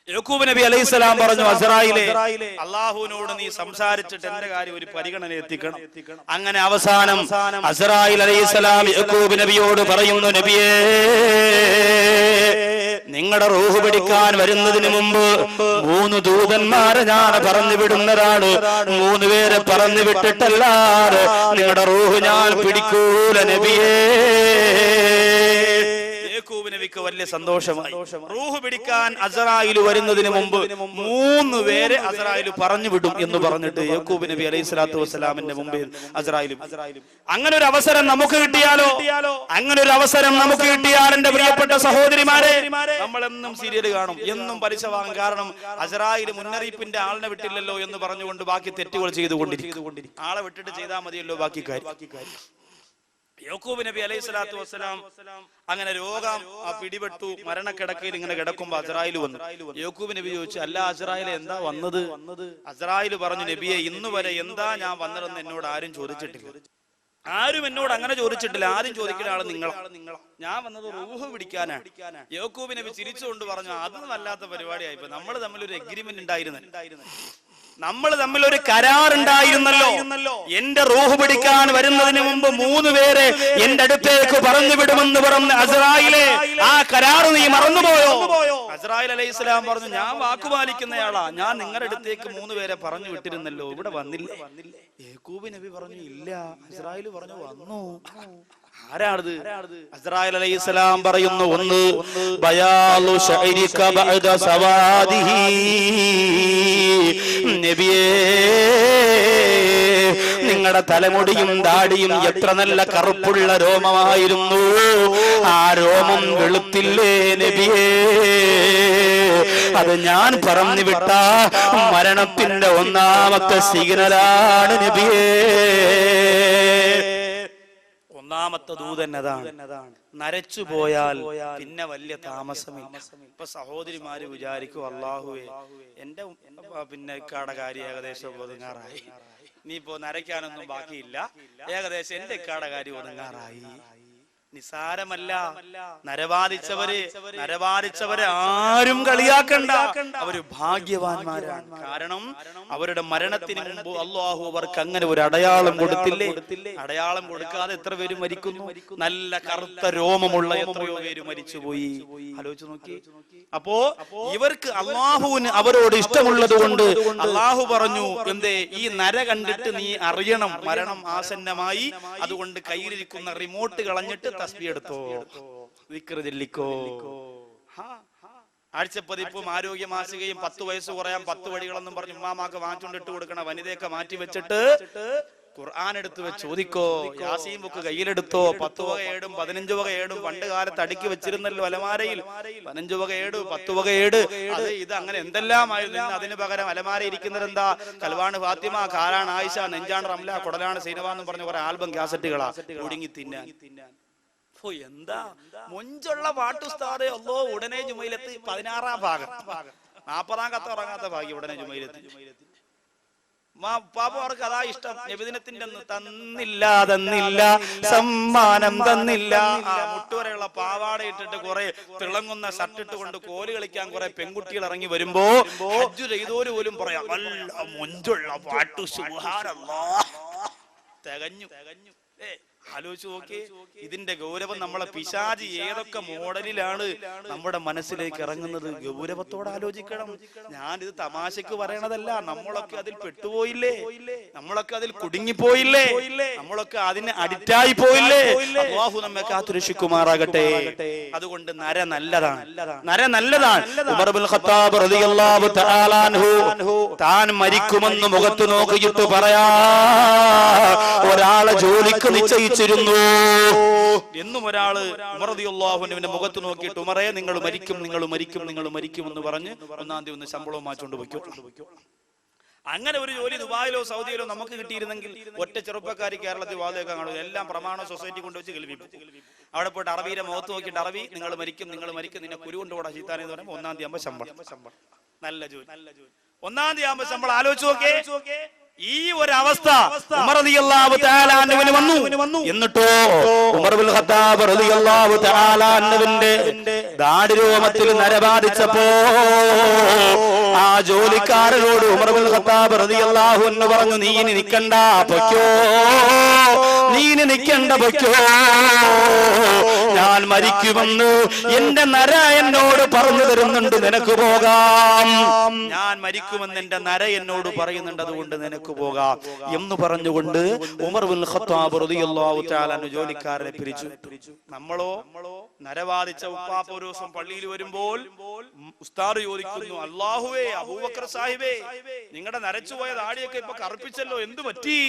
യാക്കൂബ് നബി അലൈഹിസ്സലാം പറഞ്ഞു, അസ്രായിലേ, അല്ലാഹുവിനോട് നീ സംസാരിച്ചിട്ട് എന്റെ കാര്യം ഒരു പരിഗണന എത്തിക്കണം. അങ്ങനെ അവസാനം അസ്രായിൽ അലൈഹിസ്സലാം യാക്കൂബ് നബിയോട് പറയുന്നു, നബിയേ, നിങ്ങളുടെ റൂഹ് പിടിക്കാൻ വരുന്നതിന് മുമ്പ് 3 ദൂതന്മാരെ ഞാൻ പറഞ്ഞു വിടുന്നതാണ്. 3 പേരെ പറഞ്ഞു വിട്ടിട്ടല്ലാതെ നിങ്ങളുടെ റൂഹ് ഞാൻ പിടിക്കൂല നബിയേ. യാക്കൂബ് നബിക്ക് വലിയ സന്തോഷമായി. റൂഹ് പിടിക്കാൻ അസ്രായിൽ വരുന്നതിന് മുമ്പ് 3 പേരെ അസ്രായിൽ പറഞ്ഞു വിടും എന്ന് പറഞ്ഞിട്ട് യാക്കൂബ് നബി അലൈഹി സ്വലാത്തു വസ്സലാമിന്റെ മുമ്പിൽ അസ്രായിലും. അങ്ങനെ ഒരു അവസരം നമുക്ക് കിട്ടിയാലോ? അങ്ങനെ ഒരു അവസരം നമുക്ക് കിട്ടിയാൽ എന്റെ പ്രിയപ്പെട്ട സഹോദരിമാരെ, നമ്മളെന്നും സീരിയൽ കാണും, എന്നും പലിശ വാങ്ങും. കാരണം അസ്രായിൽ മുന്നറിയിപ്പിന്റെ ആളിനെ വിട്ടില്ലല്ലോ എന്ന് പറഞ്ഞുകൊണ്ട് ബാക്കി തെറ്റുകൾ ചെയ്തുകൊണ്ടിരിക്കും. ആളെ വിട്ടിട്ട് ചെയ്താൽ മതിയല്ലോ ബാക്കി കാര്യം. യാക്കൂബ് നബി അലൈഹി സ്വലാത്തു വസ്സലാം അങ്ങനെ രോഗം പിടിപെട്ടു, മരണക്കിടക്കയിൽ ഇങ്ങനെ കിടക്കുമ്പോ അസ്രായിൽ വന്നു. യാക്കൂബ് നബി ചോദിച്ചു, അല്ല അസ്രായിൽ എന്താ വന്നത്? അസ്രായിൽ പറഞ്ഞു, നബിയെ, ഇന്നു വരെ എന്താ ഞാൻ വന്നതെന്ന് എന്നോട് ആരും ചോദിച്ചിട്ടില്ല. ആരും എന്നോട് അങ്ങനെ ചോദിച്ചിട്ടില്ല. ആദ്യം ചോദിക്കുന്ന ആള് നിങ്ങളാ. ഞാൻ വന്നത് റൂഹ് പിടിക്കാനാണ്. യാക്കൂബ് നബി ചിരിച്ചുകൊണ്ട് പറഞ്ഞു, അതൊന്നും അല്ലാത്ത പരിപാടിയായിപ്പോ. നമ്മൾ തമ്മിൽ ഒരു എഗ്രിമെന്റ് ഉണ്ടായിരുന്നു, നമ്മൾ തമ്മിൽ ഒരു കരാറുണ്ടായിരുന്നല്ലോ. എന്റെ റൂഹ് പിടിക്കാൻ വരുന്നതിന് മുമ്പ് 3 പേരെ എന്റെ അടുത്തേക്ക് പറഞ്ഞു വിടുമെന്ന് പറഞ്ഞ അസ്രായിലെ ആ കരാറ് നീ മറന്നുപോയോ? അസ്രായിൽ അലൈഹിസ്സലാം പറഞ്ഞു, ഞാൻ വാക്കുപാലിക്കുന്നയാളാ. ഞാൻ നിങ്ങളുടെ അടുത്തേക്ക് 3 പേരെ പറഞ്ഞു വിട്ടിരുന്നല്ലോ, ഇവിടെ വന്നില്ലേ? യാക്കൂബ് നബി പറഞ്ഞു, ഇല്ല. അസ്രായിൽ പറഞ്ഞു, വന്നു. ആരാണത്? അസ്രായിൽ അലൈഹിസ്സലാം പറയുന്നു, ഒന്ന് ബയാലു ശഅരിക ബഅദ സവാദിഹി. നബിയേ, നിങ്ങളുടെ തലമുടിയും ദാടിയും എത്ര നല്ല കറുപ്പുള്ള രോമമായിരുന്നു. ആ രോമം വെളുത്തില്ലേ നബിയേ? അത് ഞാൻ പറഞ്ഞു വിട്ട മരണത്തിന്റെ 1ാമത്തെ സിഗ്നലാണ് നബിയേ. 1ാമത്തെ ദൂതൻ അതാണ്. നരച്ചു പോയാൽ പിന്നെ വലിയ താമസമില്ല. ഇപ്പൊ സഹോദരിമാര് വിചാരിക്കും, അല്ലാഹുവേ, എന്റെ പിന്നെ ഇക്കാടെ കാര്യം ഏകദേശം ഒതുങ്ങാറായി, ഇനിയിപ്പോ നരയ്ക്കാനൊന്നും ബാക്കിയില്ല, ഏകദേശം എന്റെ ഇക്കാടെ കാര്യം ഒതുങ്ങാറായി. നിസാരമല്ല. നരവാദിച്ചവരെ ആരും കളിയാക്കണ്ട. അവര് ഭാഗ്യവാന്മാരാണ്. കാരണം അവരുടെ മരണത്തിന് മുമ്പ് അല്ലാഹു അവർക്ക് അങ്ങനെ ഒരു അടയാളം കൊടുത്തില്ലേ? അടയാളം കൊടുക്കാതെ എത്ര പേര് മരിക്കുന്നു? നല്ല കറുത്ത രോമമുള്ള എത്രയോ പേര് മരിച്ചുപോയി. ആലോചിച്ച് നോക്കി. അപ്പോ ഇവർക്ക് അല്ലാഹുവിന് അവരോട് ഇഷ്ടമുള്ളത് കൊണ്ട് അല്ലാഹു പറഞ്ഞു, എന്തേ, ഈ നര കണ്ടിട്ട് നീ അറിയണം മരണം ആസന്നമായി. അതുകൊണ്ട് കയ്യിലിരിക്കുന്ന റിമോട്ട് കളഞ്ഞിട്ട് തസ്ബീഹ് എടുത്തോ, ദിക്ർ ചൊല്ലിക്കോ. ആഴ്ചപ്പതിപ്പും ആരോഗ്യ മാസികയും 10 വയസ്സ് കുറയാൻ 10 വഴികളെന്നും പറഞ്ഞ് ഉമ്മാമാക്ക് വാങ്ങിച്ചുകൊണ്ടിട്ട് കൊടുക്കണ വനിതയൊക്കെ മാറ്റി വെച്ചിട്ട് ഖുർആൻ എടുത്ത് വെച്ച് ചോദിക്കോ, യാസീൻ ബുക്ക് കയ്യിലെടുത്തോ. 10 വക ഏടും 15 വക ഏടും പണ്ട് കാലത്ത് അടുക്കി വെച്ചിരുന്നല്ലോ അലമാരയിൽ. 15 വക ഏട്, 10 വക ഏട്, അത് ഇത് അങ്ങനെ എന്തെല്ലാമായിരുന്നു. അതിന് പകരം അലമാര ഇരിക്കുന്നത് എന്താ? കൽവാണ് ഫാത്തിമ, കാലാണ് ആയിഷ, നെഞ്ചാണ് റംല, കുടലാണ് സൈനബ എന്ന് പറഞ്ഞ കുറെ ആൽബം കാസറ്റുകളാ ഒടുങ്ങി തിന്നാൻ. എന്താ മൊഞ്ചുള്ള പാട്ടുസ്താദേ. അല്ലോ, ഉടനെ ജുമയിലെത്ത് 16ാം ഭാഗം, 40ാം കത്ത് ഉറങ്ങാത്ത ഭാഗ്യം ഉടനെ ജുമയിലെത്തി. പാപ്പ അവർക്ക് അതാ ഇഷ്ടം. നബിദിനത്തിന്റെ തന്നില്ല സമ്മാനം തന്നില്ല. മുട്ടുവരെയുള്ള പാവാട ഇട്ടിട്ട് കുറെ തിളങ്ങുന്ന ഷർട്ട് ഇട്ടുകൊണ്ട് കോല് കളിക്കാൻ കുറെ പെൺകുട്ടികൾ ഇറങ്ങി വരുമ്പോ ഹജ്ജ് ചെയ്തോര് പോലും പറയാം, നല്ല മൊഞ്ചുള്ള പാട്ടു, സുബ്ഹാനല്ലാഹ്, തികഞ്ഞു. ആലോചിച്ച് നോക്കി. ഇതിന്റെ ഗൗരവം നമ്മളെ പിശാചി ഏതൊക്കെ മോഡലിലാണ് നമ്മുടെ മനസ്സിലേക്ക് ഇറങ്ങുന്നത്. ഗൗരവത്തോടെ ആലോചിക്കണം. ഞാനിത് തമാശക്ക് പറയണതല്ല. നമ്മളൊക്കെ അതിൽ പെട്ടുപോയില്ലേ? നമ്മളൊക്കെ അതിൽ കുടുങ്ങിപ്പോയില്ലേ? നമ്മളൊക്കെ അതിന് അഡിക്റ്റായി പോയില്ലേ? അല്ലാഹു നമ്മെ കാത്തുരക്ഷിക്കുമാറാകട്ടെ. അതുകൊണ്ട് നര നല്ലതാണ്, നര നല്ലതാണ്. ഉമർ ഇബ്നുൽ ഖത്താബ് റളിയല്ലാഹു തആല അൻഹു താൻ മരിക്കുമെന്ന് മുഖത്ത് നോക്കിയിട്ട് പറയാ, ഒരാളെ ജോലിക്ക് നിശ്ചയിച്ചിരുന്നു എന്നും ഒരാള് ഉമർ റളിയല്ലാഹു അൻഹുവിന്റെ മുഖത്ത് നോക്കിയിട്ട്, ഉമറേ, നിങ്ങൾ മരിക്കും എന്ന് പറഞ്ഞ് 1-ാം തീയതി ഒന്ന് ശമ്പളവും മാറ്റിക്കൊണ്ട് പോയിക്കോ. അങ്ങനെ ഒരു ജോലി ദുബായിലോ സൗദിയിലോ നമുക്ക് കിട്ടിയിരുന്നെങ്കിൽ ഒറ്റ ചെറുപ്പക്കാരി കേരളത്തിൽ വാതിലൊക്കെ കാണും. എല്ലാം പ്രമാണ സൊസൈറ്റി കൊണ്ടുവച്ച് കേൾപ്പിക്കും. അവിടെ പോയിട്ട് അറബിയുടെ മുഖത്ത് നോക്കിയിട്ട്, അറബി, നിങ്ങൾ മരിക്കും, നിന്നെ കുരു കൊണ്ടുകൂടാ ചീത്താനെന്ന് പറയുമ്പോൾ 1-ാം തീയതി ആകുമ്പോൾ ശമ്പളം. നല്ല ജോലി. 1-ാം തീയതി ആകുമ്പോൾ ശമ്പളം. ആലോചിച്ച് നോക്കേ. ഈ ഒരു അവസ്ഥ ഉമർ റളിയല്ലാഹു തആല അൻഹുവിന് വന്നു. എന്നിട്ടോ ഉമർ ഇബ്നുൽ ഖത്താബ് റളിയല്ലാഹു തആല അൻഹുവിന്റെ ദാടിരോമത്തിൽ നര ബാധിച്ചപ്പോ ആ ജോലിക്കാരനോട് ഉമർ ഇബ്നുൽ ഖത്താബ് റളിയല്ലാഹു അൻഹു പറഞ്ഞു, നീ ഇനി നിക്കണ്ട, പൊയ്ക്കോ, നീ ഇനി നിക്കണ്ട, പൊയ്ക്കോ, ഞാൻ മരിക്കുമെന്ന് എന്റെ നര എന്നോട് പറഞ്ഞു തരുന്നുണ്ട്, നിനക്ക് പോകാം, ഞാൻ മരിക്കുമെന്ന് എന്റെ നര എന്നോട് പറയുന്നുണ്ട്, അതുകൊണ്ട് നിനക്ക് പോകാം എന്ന് പറഞ്ഞുകൊണ്ട് ഉമർ ഇബ്നുൽ ഖത്താബ് റളിയല്ലാഹു തആല അൻഹു ജോലിക്കാരനെ പിരിച്ചു. നമ്മളോ നരവാദിച്ച ഉപ്പാപ്പ ഒരു ദിവസം പള്ളിയിൽ വരുമ്പോൾ ഉസ്താദ് ചോദിക്കുന്നു, അല്ലാഹുവേ, അബൂബക്കർ സാഹിബേ, നിങ്ങളുടെ നരച്ചുപോയ താടിയൊക്കെ ഇപ്പൊ കറുപ്പിച്ചല്ലോ, എന്ത് പറ്റി?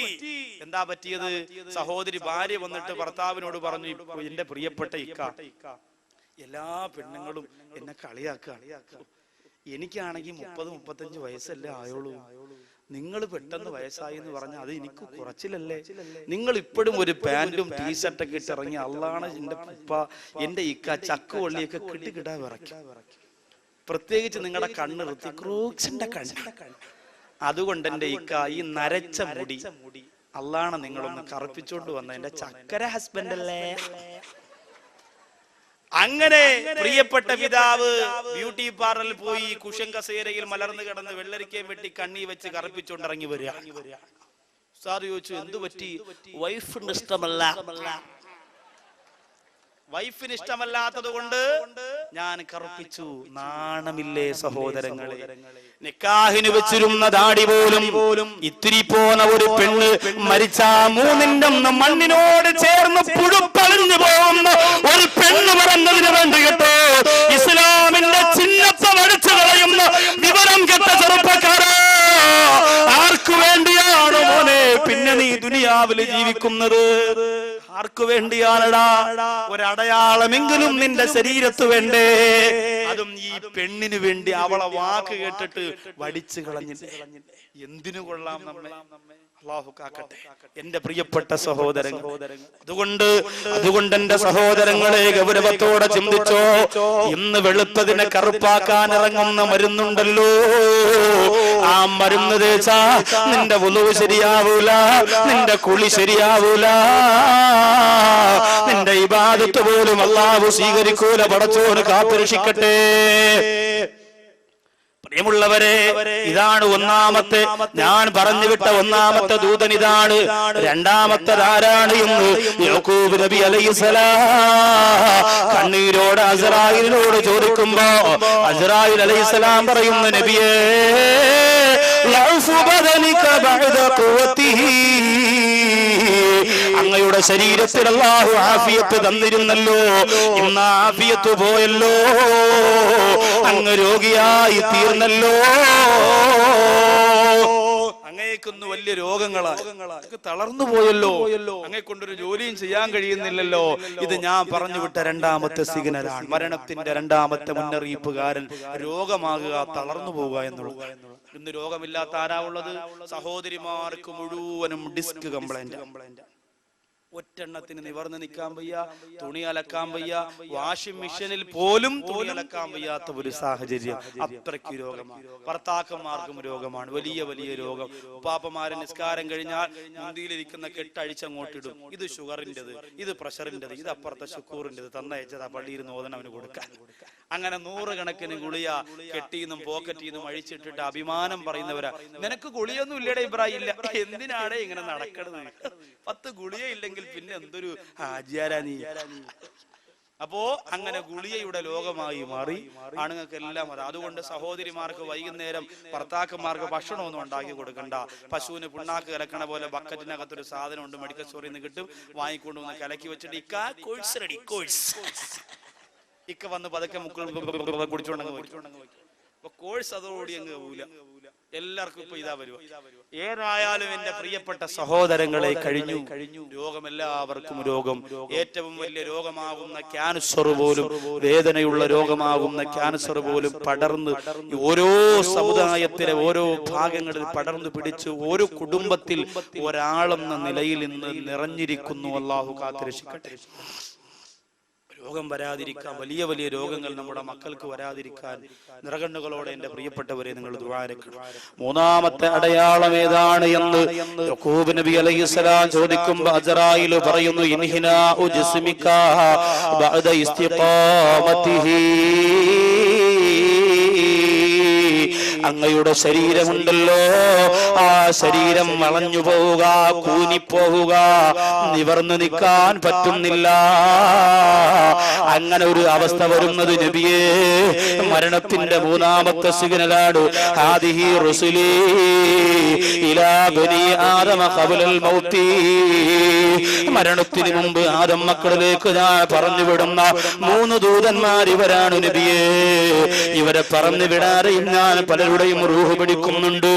എന്താ പറ്റിയത്? സഹോദരി ഭാര്യ വന്നിട്ട് ഭർത്താവിനോട് പറഞ്ഞു, എന്റെ പ്രിയപ്പെട്ട ഇക്ക, എല്ലാ പെണ്ണുങ്ങളും എന്നെ കളിയാക്കുക, എനിക്കാണെങ്കിൽ 30-35 വയസ്സല്ലേ ആയോളൂ, നിങ്ങൾ പെട്ടെന്ന് വയസ്സായി എന്ന് പറഞ്ഞാൽ അത് എനിക്ക് കുറച്ചില്ലല്ലേ? നിങ്ങൾ ഇപ്പോഴും ഒരു പാന്റും ടീഷർട്ടൊക്കെ ഇട്ട് ഇറങ്ങി, അള്ളാണ് എന്റെ ഉപ്പ, എന്റെ ഇക്ക ചക്കുവള്ളിയൊക്കെ കിട്ടിക്കിടാ വിറയ്ക്കും, പ്രത്യേകിച്ച് നിങ്ങളുടെ കണ്ണ് ഋത്തിക്രൂക്സിന്റെ കണ്ണ്. അതുകൊണ്ട് എന്റെ ഇക്ക, ഈ നരച്ച മുടി അള്ളാണ് നിങ്ങളൊന്ന് കറുപ്പിച്ചോണ്ട് വന്ന എന്റെ ചക്കര ഹസ്ബൻഡ് അല്ലേ? അങ്ങനെ പ്രിയപ്പെട്ട പിതാവ് ബ്യൂട്ടി പാർലറിൽ പോയി കുഷൻ കസേരയിൽ മലർന്നു കിടന്ന് വെള്ളരിക്കയും വെട്ടി കണ്ണി വെച്ച് കറുപ്പിച്ചോണ്ടിറങ്ങി വരിക. ഉസ്താദ് ചോദിച്ചു, എന്തു പറ്റി? വൈഫിന് ഇഷ്ടമല്ല, വൈഫിന് ഇഷ്ടമല്ലാത്തത് കൊണ്ട് ഞാൻ കറുപ്പിച്ചു. നാണമില്ലേ സഹോദരങ്ങളെ? നിക്കാഹിന് വെച്ചിരുന്ന ദാടി പോലും ഇത്തിരി പോന്ന ഒരു പെണ്ണ് മരിച്ച 3 മണ്ണിനോട് ചേർന്ന് പുഴുപ്പളിഞ്ഞു പോകുന്ന ഒരു പെണ്ണ് പറഞ്ഞതിന് വേണ്ടി കേട്ടോ ഇസ്ലാമിന്റെ ചിഹ്നത്തെ വടിച്ചു കളയുന്ന വിവരം കെട്ട ചെറുപ്പക്കാരാ, ആർക്കു വേണ്ടിയാണ് മോനെ പിന്നെ നീ ദുനിയാവില് ജീവിക്കുന്നത്? ആർക്കു വേണ്ടിയാണടാ? ഒരടയാളമെങ്കിലും നിന്റെ ശരീരത്ത് വേണ്ടേ? അതും ഈ പെണ്ണിന് വേണ്ടി. അവളെ വാക്ക് കേട്ടിട്ട് വടിച്ചു കളഞ്ഞില്ലേ? എന്തിനു കൊള്ളാം നമ്മെ? അല്ലാഹു കാക്കട്ടെ എന്റെ പ്രിയപ്പെട്ട സഹോദരൻ. അതുകൊണ്ട് എന്റെ സഹോദരങ്ങളെ ഗൗരവത്തോടെ ചിന്തിച്ചോ. ഇന്ന് വെളുത്തതിനെ കറുപ്പാക്കാൻ ഇറങ്ങുന്ന മരുന്നുണ്ടല്ലോ, ആ മരുന്ന് തേച്ചാ നിന്റെ വുളു ശരിയാവൂല, നിന്റെ കുളി ശരിയാവൂല, നിന്റെ ഇബാദത്ത് പോലും അല്ലാഹു സ്വീകരിക്കൂല. പടച്ചോന് കാത്തുരക്ഷിക്കട്ടെ. പ്രിയമുള്ളവരെ, ഇതാണ് ഒന്നാമത്തെ, ഞാൻ പറഞ്ഞു വിട്ട ഒന്നാമത്തെ ദൂതൻ ഇതാണ്. രണ്ടാമത്തേതാരാണ് എന്ന് യാക്കൂബ് നബി അലൈഹിസ്സലാം കണ്ണീരോട് അസ്രായിലിനോട് ചോദിക്കുമ്പോ അസ്രായിൽ അലൈഹിസ്സലാം പറയുന്നു, നബിയേ, അങ്ങയുടെ ശരീരത്തിൽ അല്ലാഹു ആഫിയത്ത് തന്നിരുന്നല്ലോ, ഇന്ന് ആഫിയത്ത് പോയല്ലോ, അങ്ങ് രോഗിയായി തീർന്നല്ലോ. അങ്ങേക്കൊന്ന് വലിയ രോഗങ്ങളാണ്, തളർന്നു പോയല്ലോ, അങ്ങേ കൊണ്ടൊരു ജോലിയും ചെയ്യാൻ കഴിയുന്നില്ലല്ലോ. ഇത് ഞാൻ പറഞ്ഞു വിട്ട രണ്ടാമത്തെ സിഗ്നലാണ്, മരണത്തിന്റെ രണ്ടാമത്തെ മുന്നറിയിപ്പുകാരൻ. രോഗമാകുക, തളർന്നു പോവുക എന്നുള്ളത്. ഇന്ന് രോഗമില്ലാത്ത ആരാ ഉള്ളത്? സഹോദരിമാർക്ക് മുഴുവനും ഡിസ്ക് കംപ്ലൈന്റ്. ഒറ്റെണ്ണത്തിന് നിവർന്ന് നിൽക്കാൻ വയ്യ, തുണി അലക്കാൻ വയ്യ, വാഷിംഗ് മെഷീനിൽ പോലും തുണി അലക്കാൻ വയ്യാത്ത ഒരു സാഹചര്യം. അത്രയ്ക്ക് രോഗമാണ്. ഭർത്താക്കന്മാർക്കും രോഗമാണ്, വലിയ വലിയ രോഗം. ഉപ്പാപ്പമാരെ നിസ്കാരം കഴിഞ്ഞാൽ മുന്തിയിലിരിക്കുന്ന കെട്ടഴിച്ചങ്ങോട്ടിടും. ഇത് ഷുഗറിൻ്റെത്, ഇത് പ്രഷറിൻ്റെത്, ഇത് അപ്പുറത്തെ ശുക്കൂറിൻ്റെത്, തന്നയച്ചതാ പള്ളിയിൽ നിന്ന് ഓതനം അവന് കൊടുക്കാൻ. അങ്ങനെ 100 കണക്കിന് ഗുളിയ കെട്ടിന്നും പോക്കറ്റിന്നും അഴിച്ചിട്ടിട്ട് അഭിമാനം പറയുന്നവരാ. നിനക്ക് ഗുളിയൊന്നും ഇല്ലടേ ഇബ്രാഹിം? ഇല്ല. എന്തിനാണ് ഇങ്ങനെ നടക്കണത്? 10 ഗുളിയ ഇല്ലെങ്കിൽ പിന്നെ എന്തൊരു ആചാരാ നീ? അപ്പോ അങ്ങനെ ഗുളിയയുടെ ലോകമായി മാറി ആണുങ്ങൾക്കെല്ലാം അത്. അതുകൊണ്ട് സഹോദരിമാർക്ക് വൈകുന്നേരം ഭർത്താക്കന്മാർക്ക് ഭക്ഷണമൊന്നും ഉണ്ടാക്കി കൊടുക്കണ്ട. പശുവിന് പിണ്ണാക്ക് കലക്കണ പോലെ ബക്കറ്റിനകത്തൊരു സാധനം ഉണ്ട്, മെഡിക്കൽ സ്റ്റോറിൽ നിന്ന് കിട്ടും, വാങ്ങിക്കൊണ്ടുവന്ന് കലക്കി വെച്ചിട്ട് ഇക്ക കോഴ്സ് റെഡി, കോഴ്സ് ഇക്ക വന്ന് പതുക്കെ മുക്കൾ കുടിച്ചോണ്ടങ്ങ് വയ്ക്കും. അപ്പൊ കോഴ്സ് അതോടുകൂടി അങ്ങ് പോവില്ല. എല്ലാവർക്കും ഇപ്പൊ ഇതാ വരുക. ഏതായാലും എന്റെ പ്രിയപ്പെട്ട സഹോദരങ്ങളെ, കഴിഞ്ഞു രോഗം, എല്ലാവർക്കും രോഗം. ഏറ്റവും വലിയ രോഗമാകുന്ന ക്യാൻസർ പോലും, വേദനയുള്ള രോഗമാകുന്ന ക്യാൻസർ പോലും പടർന്ന് ഓരോ സമുദായത്തിലെ ഓരോ ഭാഗങ്ങളിൽ പടർന്നു പിടിച്ച് ഓരോ കുടുംബത്തിൽ ഒരാളെന്ന നിലയിൽ ഇന്ന് നിറഞ്ഞിരിക്കുന്നു. അല്ലാഹു കാത്തുരക്ഷിക്കട്ടെ. രോഗം വരാതിരിക്കാൻ, വലിയ വലിയ രോഗങ്ങൾ നമ്മുടെ മക്കൾക്ക് വരാതിരിക്കാൻ നിറകണ്ണുകളോടെ എന്റെ പ്രിയപ്പെട്ടവരെ നിങ്ങൾ ദുആരക്കണം. മൂന്നാമത്തെ അടയാളം ഏതാണ് എന്ന് യാക്കൂബ് നബി അലൈഹിസ്സലാം ചോദിക്കുമ്പോൾ അസ്രായീൽ പറയുന്നു, ഇൻഹിനാഉ ജിസ്മിക ബഅദ ഇസ്തിഖാമതിഹി, അങ്ങയുടെ ശരീരമുണ്ടല്ലോ, ആ ശരീരം വളഞ്ഞു പോവുക, കൂനിപ്പോവുക, നിവർന്നു നിൽക്കാൻ പറ്റുന്നില്ല. അങ്ങനെ ഒരു അവസ്ഥ വരുന്നത് നബിയേ മരണത്തിന്റെ മൂന്നാമത്തെ സിഗ്നലാണ്. ഹാദിഹി റുസുലി ഇലാ ബനി ആദമ ഖബ്ലൽ മൗതി, മരണത്തിന് മുമ്പ് ആദം മക്കളിലേക്ക് ഞാൻ പറഞ്ഞു വിടുന്ന 3 ദൂതന്മാർ ഇവരാണ് നബിയേ. ഇവരെ പറഞ്ഞു വിടാതെയും ഞാൻ പലരുടെയും റൂഹ് പിടിക്കുന്നുണ്ട്.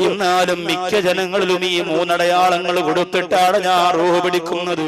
എന്നാലും മിക്ക ജനങ്ങളിലും ഈ 3 അടയാളങ്ങൾ കൊടുത്തിട്ടാണ് ഞാൻ റൂഹ് പിടിക്കുന്നത്.